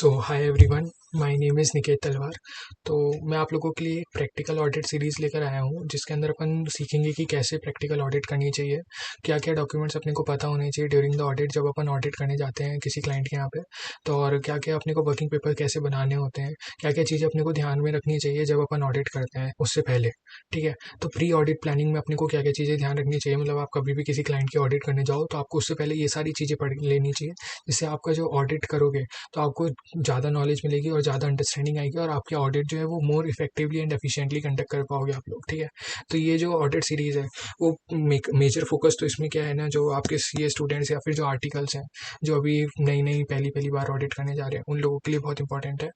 So hi everyone, my name is Niket Talwar. तो मैं आप लोगों के लिए एक प्रैक्टिकल ऑडिट सीरीज़ लेकर आया हूँ, जिसके अंदर अपन सीखेंगे कि कैसे प्रैक्टिकल ऑडिट करनी चाहिए, क्या क्या डॉक्यूमेंट्स अपने को पता होने चाहिए ड्यूरिंग द ऑडिट जब अपन ऑडिट करने जाते हैं किसी क्लाइंट के यहाँ पे। तो और क्या क्या अपने को वर्किंग पेपर कैसे बनाने होते हैं, क्या क्या चीज़ें अपने को ध्यान में रखनी चाहिए जब अपन ऑडिट करते हैं उससे पहले। ठीक है, तो प्री ऑडिट प्लानिंग में अपने को क्या क्या चीज़ें ध्यान रखनी चाहिए, मतलब आप कभी भी किसी क्लाइंट की ऑडिट करने जाओ तो आपको उससे पहले ये सारी चीज़ें पढ़ लेनी चाहिए, जिससे आपका जो ऑडिट करोगे तो आपको ज़्यादा नॉलेज मिलेगी और ज़्यादा अंडरस्टैंडिंग आएगी और आपके ऑडिट जो है वो more effectively and efficiently conduct कर पाओगे आप लोग। ठीक है, तो ये जो ऑडिट सीरीज़ है वो मेजर फोकस तो इसमें क्या है ना, जो आपके सीए स्टूडेंट्स या फिर जो आर्टिकल्स हैं, जो अभी नई नई पहली पहली बार ऑडिट करने जा रहे हैं, उन लोगों के लिए बहुत इंपॉर्टेंट है।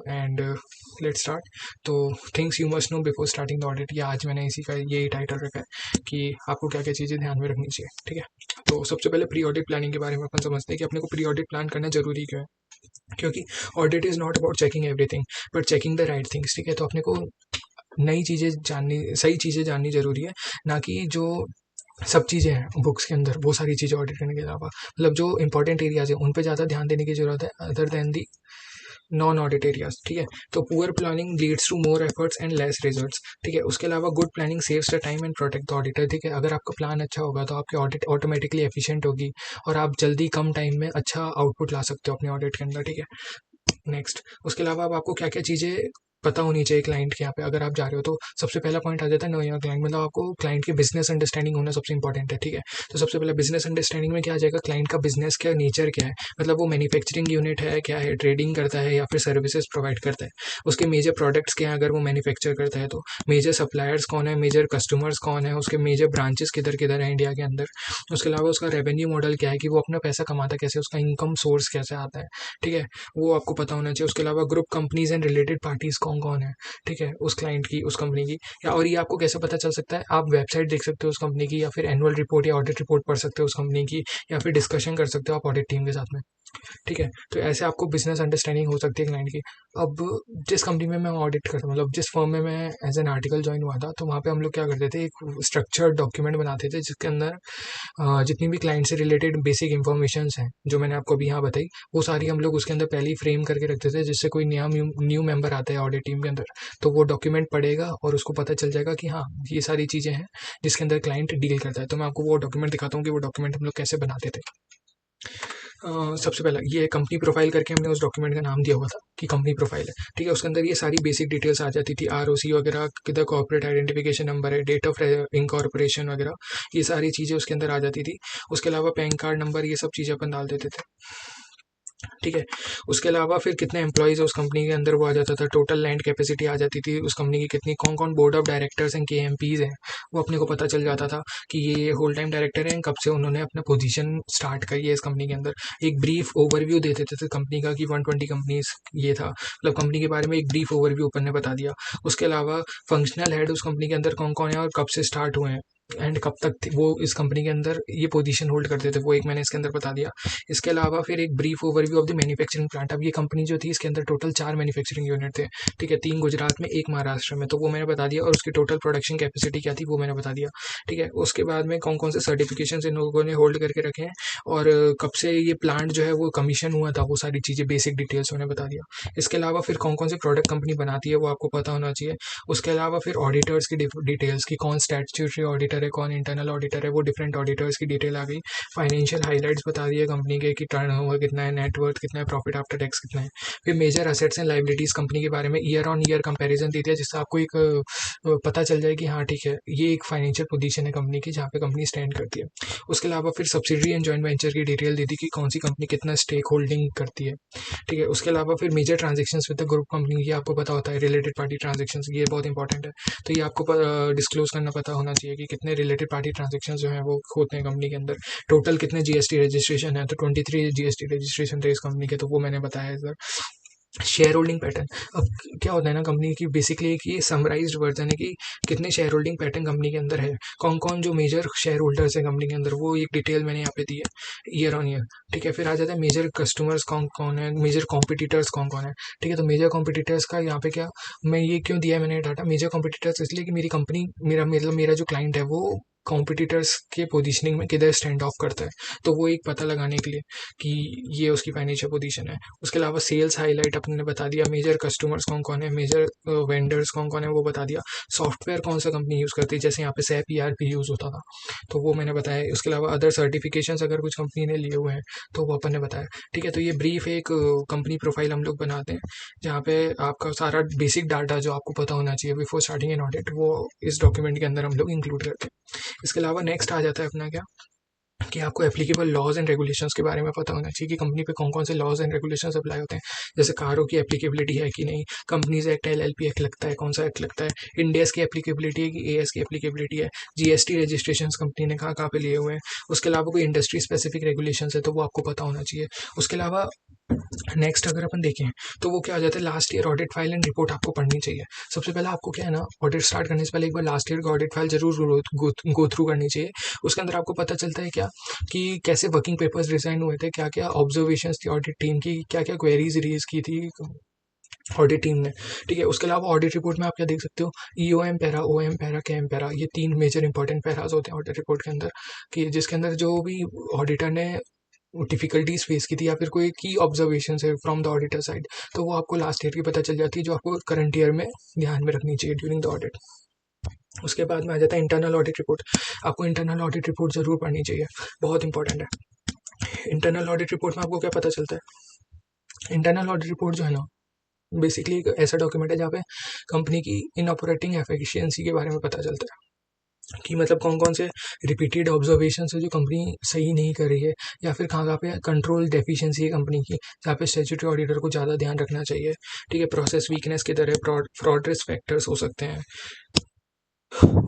And let's start. तो things you must know before starting the audit, या आज मैंने इसी का यही टाइटल रखा है कि आपको क्या क्या चीज़ें ध्यान में रखनी चाहिए। ठीक है, तो सबसे पहले प्री ऑडिट प्लानिंग के बारे में अपन समझते हैं कि अपने को प्री ऑडिट प्लान करना जरूरी क्यों है। क्योंकि audit is not about checking everything but checking the right things. ठीक है, तो अपने को नई चीज़ें जाननी, सही चीज़ें जाननी जरूरी है, ना कि जो सब चीज़ें हैं बुक्स के अंदर वो सारी चीज़ें ऑडिट करने के अलावा, मतलब जो इंपॉर्टेंट एरियाज है उन पे ज़्यादा ध्यान देने की जरूरत है other than the non audit areas. ठीक है, तो poor planning leads to more efforts and less results. ठीक है, उसके अलावा good planning saves the time and protect the auditor. ठीक है, अगर आपका प्लान अच्छा होगा तो आपकी ऑडिट ऑटोमेटिकली एफिशिएंट होगी और आप जल्दी कम टाइम में अच्छा आउटपुट ला सकते हो अपने ऑडिट के अंदर। ठीक है, नेक्स्ट, उसके अलावा अब आपको क्या क्या चीज़ें पता होनी चाहिए क्लाइंट के यहाँ पे अगर आप जा रहे हो, तो सबसे पहला पॉइंट आ जाता है नो योर क्लाइंट, मतलब आपको क्लाइंट की बिजनेस अंडरस्टैंडिंग होना सबसे इंपॉर्टेंट है। ठीक है, तो सबसे पहले बिजनेस अंडरस्टैंडिंग में क्या आ जाएगा, क्लाइंट का बिजनेस क्या नेचर क्या है, मतलब वो मैन्युफैक्चरिंग यूनिट है, क्या है, ट्रेडिंग करता है या फिर सर्विसेज प्रोवाइड करता है, उसके मेजर प्रोडक्ट्स क्या है अगर वो मैन्युफैक्चर करता है तो, मेजर सप्लायर्स कौन है, मेजर कस्टमर्स कौन है, उसके मेजर ब्रांचेस किधर किधर है इंडिया के अंदर। उसके अलावा उसका रेवेन्यू मॉडल क्या है कि वो अपना पैसा कमाता कैसे, उसका इनकम सोर्स कैसे आता है। ठीक है, वो आपको पता होना चाहिए। उसके अलावा group companies and related parties कौन कौन है, ठीक है, उस क्लाइंट की, उस कंपनी की। या और ये आपको कैसे पता चल सकता है, आप वेबसाइट देख सकते हो उस कंपनी की, या फिर एनुअल रिपोर्ट या ऑडिट रिपोर्ट पढ़ सकते हो उस कंपनी की, या फिर डिस्कशन कर सकते हो आप ऑडिट टीम के साथ में। ठीक है, तो ऐसे आपको बिजनेस अंडरस्टैंडिंग हो सकती है क्लाइंट की। अब जिस कंपनी में मैं ऑडिट करता हूँ, मतलब जिस फर्म में मैं एज एन आर्टिकल ज्वाइन हुआ था, तो वहाँ पे हम लोग क्या करते थे, एक स्ट्रक्चर्ड डॉक्यूमेंट बनाते थे जिसके अंदर जितनी भी क्लाइंट से रिलेटेड बेसिक इन्फॉर्मेशन हैं जो मैंने आपको अभी यहाँ बताई, वो सारी हम लोग उसके अंदर पहले ही फ्रेम करके रखते थे, जिससे कोई नया न्यू मेंबर आता है ऑडिट टीम के अंदर तो वो डॉक्यूमेंट पढ़ेगा और उसको पता चल जाएगा कि हाँ ये सारी चीज़ें हैं जिसके अंदर क्लाइंट डील करता है। तो मैं आपको वो डॉक्यूमेंट दिखाता हूँ कि वो डॉक्यूमेंट हम लोग कैसे बनाते थे। सबसे पहला ये कंपनी प्रोफाइल करके हमने उस डॉक्यूमेंट का नाम दिया हुआ था कि कंपनी प्रोफाइल है। ठीक है, उसके अंदर ये सारी बेसिक डिटेल्स आ जाती थी, आरओसी वगैरह, किधर कॉर्पोरेट आइडेंटिफिकेशन नंबर है, डेट ऑफ इनकॉर्पोरेशन वगैरह, ये सारी चीज़ें उसके अंदर आ जाती थी। उसके अलावा पैन कार्ड नंबर, ये सब चीज़ें अपन डाल देते थे। ठीक है, उसके अलावा फिर कितने एम्प्लॉयज़ है उस कंपनी के अंदर वो आ जाता था, टोटल लैंड कैपेसिटी आ जाती थी उस कंपनी की कितनी, कौन कौन बोर्ड ऑफ डायरेक्टर्स एंड केएमपीज हैं, वो अपने को पता चल जाता था कि ये होल टाइम डायरेक्टर हैं, कब से उन्होंने अपना पोजीशन स्टार्ट करी है इस कंपनी के अंदर। एक ब्रीफ ओवरव्यू दे देते थे कंपनी का कि 120 कंपनीज ये था, मतलब कंपनी के बारे में एक ब्रीफ ओवरव्यू अपन ने बता दिया। उसके अलावा फंक्शनल हेड उस कंपनी के अंदर कौन कौन है और कब से स्टार्ट हुए हैं एंड कब तक वो इस कंपनी के अंदर ये पोजीशन होल्ड करते थे, वो एक मैंने इसके अंदर बता दिया। इसके अलावा फिर एक brief overview of the manufacturing plant. अब ये कंपनी जो थी इसके अंदर टोटल 4 मैन्युफैक्चरिंग यूनिट थे। ठीक है, 3 गुजरात में, 1 महाराष्ट्र में, तो वो मैंने बता दिया और उसकी टोटल प्रोडक्शन कैपेसिटी क्या थी वो मैंने बता दिया। ठीक है, उसके बाद में कौन कौन से सर्टिफिकेशन इन लोगों ने होल्ड करके रखे हैं और कब से ये प्लांट जो है वो कमीशन हुआ था, वो सारी चीज़ें बेसिक डिटेल्स मैंने बता दिया। इसके अलावा फिर कौन कौन से प्रोडक्ट कंपनी बनाती है वो आपको पता होना चाहिए। उसके अलावा फिर ऑडिटर्स की डिटेल्स की, कौन स्टैट्यूटरी ऑडिटर है, कौन इंटरनल ऑडिटर है, वो डिफरेंट ऑडिटर्स की डिटेल आ गई। फाइनेंशियल हाइलाइट्स बता दिए कंपनी के कि टर्नओवर कितना है, नेटवर्थ कितना है, प्रॉफिट आफ्टर टैक्स कितना है। फिर major assets and liabilities company के बारे में ईयर ऑन ईयर कंपैरिजन दी थी, जिससे आपको एक पता चल जाए कि हाँ ठीक है ये एक फाइनेंशियल पोजीशन है कंपनी की जहाँ पे कंपनी स्टैंड करती है। उसके अलावा फिर सब्सिडरी एंड जॉइंट वेंचर की डिटेल दी थी कि कौन सी कंपनी कितना स्टेक होल्डिंग करती है। ठीक है, उसके अलावा फिर major transactions with the group company, ये आपको पता होता है, रिलेटेड पार्टी ट्रांजेक्शन्स, ये बहुत इंपॉर्टेंट है। तो ये आपको डिस्क्लोज करना पता होना चाहिए कि कितने रिलेटेड पार्टी ट्रांजेक्शन जो है वो होते हैं कंपनी के अंदर, टोटल कितने जीएसटी रजिस्ट्रेशन है, तो 23 जीएसटी रजिस्ट्रेशन थे इस कंपनी के, तो वो मैंने बताया इस बार। शेयर होल्डिंग पैटर्न, अब क्या होता है ना कंपनी की बेसिकली एक ये समराइज्ड वर्जन है कि कितने शेयर होल्डिंग पैटर्न कंपनी के अंदर है, कौन कौन जो मेजर शेयर होल्डर्स है कंपनी के अंदर, वो एक डिटेल मैंने यहाँ पे दी है ईयर ऑन ईयर। ठीक है, फिर आ जाता है मेजर कस्टमर्स कौन कौन है, मेजर कॉम्पिटिटर्स कौन कौन है। ठीक है, तो मेजर कॉम्पिटिटर्स का यहाँ पे क्या, मैं ये क्यों दिया है मैंने डाटा, मेजर कॉम्पिटिटर्स इसलिए कि मेरी कंपनी, मेरा मतलब मेरा जो क्लाइंट है वो कॉम्पिटिटर्स के पोजीशनिंग में किधर स्टैंड ऑफ करता है, तो वो एक पता लगाने के लिए कि ये उसकी फाइनेंशियल पोजीशन है। उसके अलावा सेल्स हाईलाइट अपने ने बता दिया, मेजर कस्टमर्स कौन कौन है, मेजर वेंडर्स कौन कौन है वो बता दिया, सॉफ्टवेयर कौन सा कंपनी यूज़ करती है, जैसे यहाँ पे SAP ERP यूज़ होता था तो वो मैंने बताया। उसके अलावा अदर सर्टिफिकेशंस अगर कुछ कंपनी ने लिए हुए हैं तो वो अपन ने बताया। ठीक है, तो ये ब्रीफ एक कंपनी प्रोफाइल हम लोग बनाते हैं जहाँ पे आपका सारा बेसिक डाटा जो आपको पता होना चाहिए बिफोर स्टार्टिंग एन ऑडिट वो इस डॉक्यूमेंट के अंदर हम लोग इंक्लूड करते हैं। इसके अलावा नेक्स्ट आ जाता है अपना क्या कि आपको एप्लीकेबल लॉज एंड रेगुलेशंस के बारे में पता होना चाहिए कि कंपनी पे कौन कौन से लॉज एंड रेगुलेशंस अप्लाई होते हैं। जैसे कारों की एप्लीकेबिलिटी है कि नहीं, कंपनीज एक्ट LLP एक्ट लगता है, कौन सा एक्ट लगता है, इंडियस की एप्लीकेबिलिटी है कि AS की एप्लीकेबिलिटी है, GST रजिस्ट्रेशन कंपनी ने कहाँ कहाँ पे लिए हुए हैं। उसके अलावा कोई इंडस्ट्री स्पेसिफिक रेगुलेशन है तो वो आपको पता होना चाहिए। उसके अलावा नेक्स्ट अगर अपन देखें तो वो क्या हो जाता है, last year audit file and report आपको पढ़नी चाहिए। सबसे पहले आपको क्या है ना, ऑडिट स्टार्ट करने से पहले एक बार लास्ट ईयर का ऑडिट फाइल जरूर गो थ्रू करनी चाहिए। उसके अंदर आपको पता चलता है क्या कि कैसे वर्किंग पेपर्स डिजाइन हुए थे, क्या क्या ऑब्जर्वेशंस थी ऑडिट टीम की, क्या क्या क्वेरीज रेज की थी ऑडिट टीम ने। ठीक है, उसके अलावा ऑडिट रिपोर्ट में आप क्या देख सकते हो, EOM para, OM para, KM para, ये 3 मेजर इंपॉर्टेंट पैराज होते हैं ऑडिट रिपोर्ट के अंदर, कि जिसके अंदर जो भी ऑडिटर ने डिफिकल्टीज फेस की थी या फिर कोई की ऑब्जर्वेशन है फ्रॉम द ऑडिटर साइड, तो वो आपको लास्ट ईयर की पता चल जाती है जो आपको करंट ईयर में ध्यान में रखनी चाहिए ड्यूरिंग द ऑडिट। उसके बाद में आ जाता है इंटरनल ऑडिट रिपोर्ट। आपको इंटरनल ऑडिट रिपोर्ट जरूर पढ़नी चाहिए, बहुत इंपॉर्टेंट है। इंटरनल ऑडिट रिपोर्ट में आपको क्या पता चलता है, इंटरनल ऑडिट रिपोर्ट जो है ना बेसिकली एक ऐसा डॉक्यूमेंट है जहाँ पे कंपनी की इन ऑपरेटिंग एफिशिएंसी के बारे में पता चलता है कि मतलब कौन कौन से रिपीटेड ऑब्जर्वेशन है जो कंपनी सही नहीं कर रही है, या फिर कहाँ कहाँ पे कंट्रोल डेफिशिएंसी है कंपनी की जहाँ पे स्टैट्यूटरी ऑडिटर को ज़्यादा ध्यान रखना चाहिए। ठीक है, प्रोसेस वीकनेस किधर है, फ्रॉड रिस्क फैक्टर्स हो सकते हैं।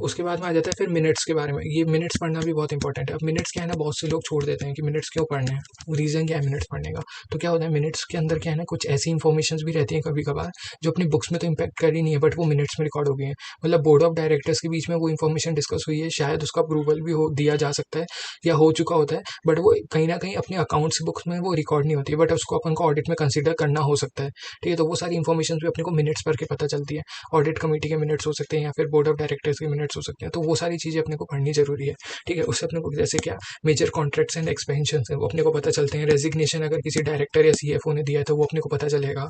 उसके बाद में आ जाता है फिर मिनट्स के बारे में। ये मिनट्स पढ़ना भी बहुत इंपॉर्टेंट है। अब मिनट्स क्या है ना, बहुत से लोग छोड़ देते हैं कि मिनट्स क्यों पढ़ने हैं, रीज़न क्या है मिनट्स पढ़ने का। तो क्या होता है, मिनट्स के अंदर क्या है ना, कुछ ऐसी इन्फॉर्मेशन भी रहती हैं कभी कभार जो अपनी बुक्स में तो इम्पैक्ट कर ही नहीं है बट वो मिनट्स में रिकॉर्ड हो गई है। मतलब बोर्ड ऑफ डायरेक्टर्स के बीच में वो इन्फॉर्मेशन डिस्कस हुई है, शायद उसका अप्रूवल भी हो दिया जा सकता है या हो चुका होता है, बट वो कहीं ना कहीं अपने अकाउंट्स बुक्स में वो रिकॉर्ड नहीं होती है, बट उसको अपन को ऑडिट में कंसिडर करना हो सकता है। ठीक है, तो वो सारी इन्फॉर्मेशन भी अपने को मिनट्स पढ़ के पता चलती है। ऑडिट कमेटी के मिनट्स हो सकते हैं या फिर बोर्ड ऑफ डायरेक्टर्स के मिनट्स हो सकते हैं, तो वो सारी चीज़ें अपने को पढ़नी जरूरी है। ठीक है, उससे अपने को जैसे क्या मेजर कॉन्ट्रैक्ट्स एंड एक्सपेंशन है वो अपने को पता चलते हैं। रेजिग्नेशन अगर किसी डायरेक्टर या CFO ने दिया है तो वो अपने को पता चलेगा।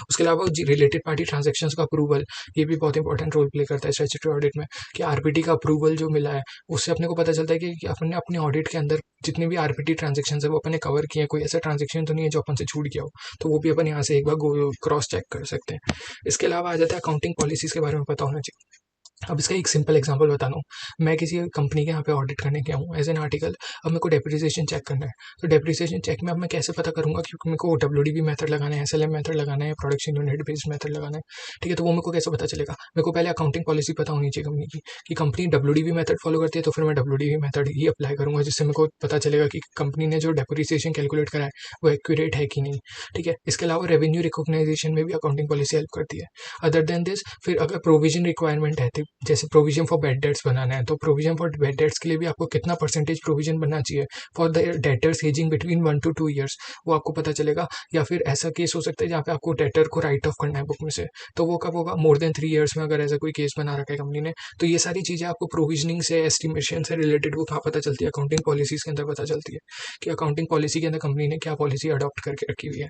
उसके अलावा रिलेटेड पार्टी ट्रांजेक्शन का अप्रूवल, ये भी बहुत इंपॉर्टेंट रोल प्ले करता है स्टैट्यूटरी ऑडिट में, कि RPT का अप्रूवल जो मिला है उससे अपने को पता चलता है कि अपने अपने ऑडिट के अंदर जितने भी RPT ट्रांजेक्शन है वो अपने कवर किए हैं, कोई ऐसा ट्रांजेक्शन तो नहीं है जो अपन से छूट गया हो, तो वो भी अपन यहाँ से एक बार क्रॉस चेक कर सकते हैं। इसके अलावा आ जाता है अकाउंटिंग पॉलिसीज के बारे में पता होना चाहिए। अब इसका एक सिंपल एग्जांपल बताता हूँ। मैं किसी कंपनी के यहाँ पे ऑडिट करने गया हूँ एज एन आर्टिकल। अब मेरे को डेप्रिसिएशन चेक करना है, तो डेप्रिसिएशन चेक में अब मैं कैसे पता करूँगा, क्योंकि मेरे को WDV मेथड लगाना है, SLM मेथड लगाना है, प्रोडक्शन यूनिट बेस्ड मेथड लगाना है। ठीक है, तो वो मेरे को कैसे पता चलेगा, मेरे को पहले अकाउंटिंग पॉलिसी पता होनी चाहिए कंपनी की कि कंपनी WDV मेथड फॉलो करती है, तो फिर मैं WDV मेथड ही अप्लाई करूँगा, जिससे मेरे को पता चलेगा कि कंपनी ने जो डेप्रिसिएशन कैलकुलेट करा है वो एक्यूरेट है कि नहीं। ठीक है, इसके अलावा रेवेन्यू रिकॉग्नाइजेशन में भी अकाउंटिंग पॉलिसी हेल्प करती है। अदर देन दिस, फिर अगर प्रोविजन रिक्वायरमेंट है, जैसे प्रोविजन फॉर बेड डेट्स बनाना है, तो प्रोविजन फॉर बेड डेट्स के लिए भी आपको कितना परसेंटेज प्रोविजन बनना चाहिए for the debtors ageing between 1 to 2 years, वो आपको पता चलेगा। या फिर ऐसा केस हो सकता है जहाँ पे आपको डेटर को राइट ऑफ करना है बुक में से, तो वो कब होगा, मोर देन 3 ईयर्स में अगर ऐसा कोई केस बना रखा है कंपनी ने। तो ये सारी चीज़ें आपको प्रोविजनिंग से, एस्टिमेशन से रिलेटेड वो कहाँ पता चलती है, अकाउंटिंग पॉलिसीज के अंदर पता चलती है कि अकाउंटिंग पॉलिसी के अंदर कंपनी ने क्या पॉलिसी अडॉप्ट करके रखी हुई है।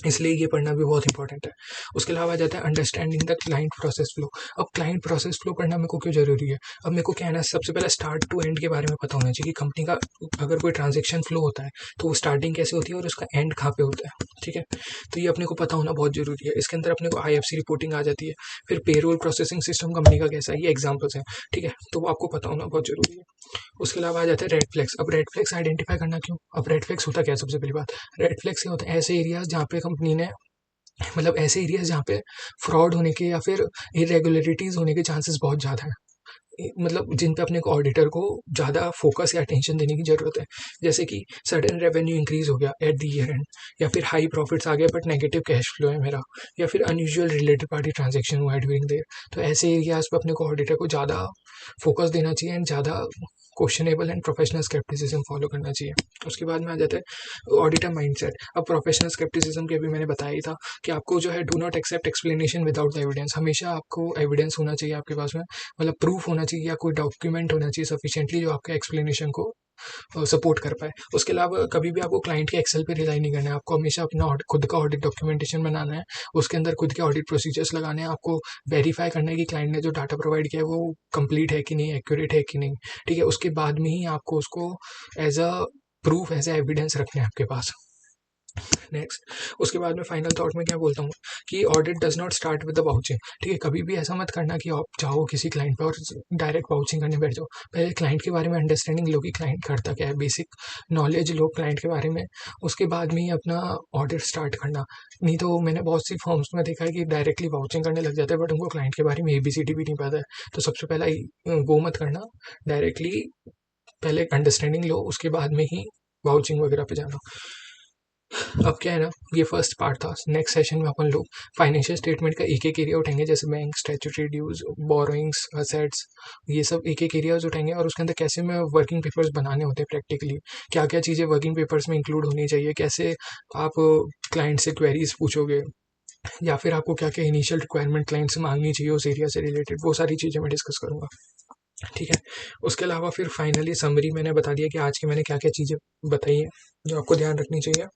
इसलिए ये पढ़ना भी बहुत इंपॉर्टेंट है। उसके अलावा आ जाता है understanding the client process flow. अब क्लाइंट प्रोसेस फ्लो पढ़ना मेरे को क्यों जरूरी है, अब मेरे को क्या है ना, सबसे पहले स्टार्ट टू एंड के बारे में पता होना चाहिए कि कंपनी का अगर कोई ट्रांजेक्शन फ्लो होता है तो वो स्टार्टिंग कैसे होती है और उसका एंड कहाँ पे होता है। ठीक है, तो ये अपने को पता होना बहुत जरूरी है। इसके अंदर अपने को IFC रिपोर्टिंग आ जाती है। फिर पेरोल प्रोसेसिंग सिस्टम कंपनी का कैसा है, ये एग्जाम्पल्स हैं। ठीक है, तो वो आपको पता होना बहुत जरूरी है। उसके अलावा आ जाता है रेड फ्लैग्स। अब रेड फ्लैग्स आइडेंटिफाई करना क्यों, अब रेड फ्लैग्स होता क्या है, सबसे पहली बात, रेड फ्लैग्स होते हैं ऐसे एरियाज जहाँ पे कंपनी ने, मतलब ऐसे एरियाज जहाँ पे फ्रॉड होने के या फिर इरेगुलरिटीज होने के चांसेस बहुत ज़्यादा हैं, मतलब जिन पे अपने को ऑडिटर को ज़्यादा फोकस या अटेंशन देने की ज़रूरत है। जैसे कि सडन रेवेन्यू इंक्रीज हो गया एट द ईयर एंड, या फिर हाई प्रॉफिट्स आ गए बट नेगेटिव कैश फ्लो है मेरा, या फिर अनयूजुअल रिलेटेड पार्टी ट्रांजेक्शन हुआ है ड्यूरिंग द ईयर। तो ऐसे एरियाज पे अपने को ऑडिटर को ज़्यादा फोकस देना चाहिए एंड ज़्यादा questionable and professional scepticism follow करना चाहिए। उसके बाद में आ जाता है ऑडिटर माइंडसेट। अब प्रोफेशनल स्केप्टिसिज्म के अभी मैंने बताया ही था कि आपको जो है do not accept explanation without the evidence. हमेशा आपको एविडेंस होना चाहिए आपके पास में, मतलब प्रूफ होना चाहिए या कोई डॉक्यूमेंट होना चाहिए सफिशिएंटली जो आपके एक्सप्लेनेशन को सपोर्ट कर पाए। उसके अलावा कभी भी आपको क्लाइंट के एक्सेल पे रिलाई नहीं करना है, आपको हमेशा अपना खुद का ऑडिट डॉक्यूमेंटेशन बनाना है, उसके अंदर खुद के ऑडिट प्रोसीजर्स लगाने हैं, आपको वेरीफाई करना है कि क्लाइंट ने जो डाटा प्रोवाइड किया है वो कंप्लीट है कि नहीं, एक्यूरेट है कि नहीं, ठीक है। उसके बाद में ही आपको उसको as a proof, as a evidence रखना है आपके पास। नेक्स्ट, उसके बाद में फाइनल थॉट में क्या बोलता हूँ कि audit does not start with the vouching, ठीक है। कभी भी ऐसा मत करना कि आप जाओ किसी क्लाइंट पे और डायरेक्ट वाउचिंग करने बैठ जाओ। पहले क्लाइंट के बारे में अंडरस्टैंडिंग लो कि क्लाइंट करता क्या है, बेसिक नॉलेज लो क्लाइंट के बारे में, उसके बाद में ही अपना ऑडिट स्टार्ट करना। नहीं तो मैंने बहुत सी फॉर्म्स में देखा है कि डायरेक्टली वाउचिंग करने लग जाते हैं बट उनको क्लाइंट के बारे में ABCD भी नहीं पता है। तो सबसे पहला वो मत करना, डायरेक्टली पहले अंडरस्टैंडिंग लो, उसके बाद में ही वाउचिंग वगैरह पे जाना। अब क्या है ना, ये फर्स्ट पार्ट था। नेक्स्ट सेशन में अपन लोग फाइनेंशियल स्टेटमेंट का एक एक एरिया उठाएंगे, जैसे bank, statutory dues, borrowings, assets, ये सब एक एक एरियाज उठाएंगे और उसके अंदर कैसे में वर्किंग पेपर्स बनाने होते हैं प्रैक्टिकली, क्या क्या चीज़ें वर्किंग पेपर्स में इंक्लूड होनी चाहिए, कैसे आप क्लाइंट से क्वेरीज पूछोगे, या फिर आपको क्या क्या इनिशियल रिक्वायरमेंट क्लाइंट से मांगनी चाहिए उस एरिया से रिलेटेड, वो सारी चीज़ें मैं डिस्कस करूंगा, ठीक है। उसके अलावा फिर फाइनली समरी मैंने बता दिया कि आज की मैंने क्या क्या चीज़ें बताई हैं जो आपको ध्यान रखनी चाहिए।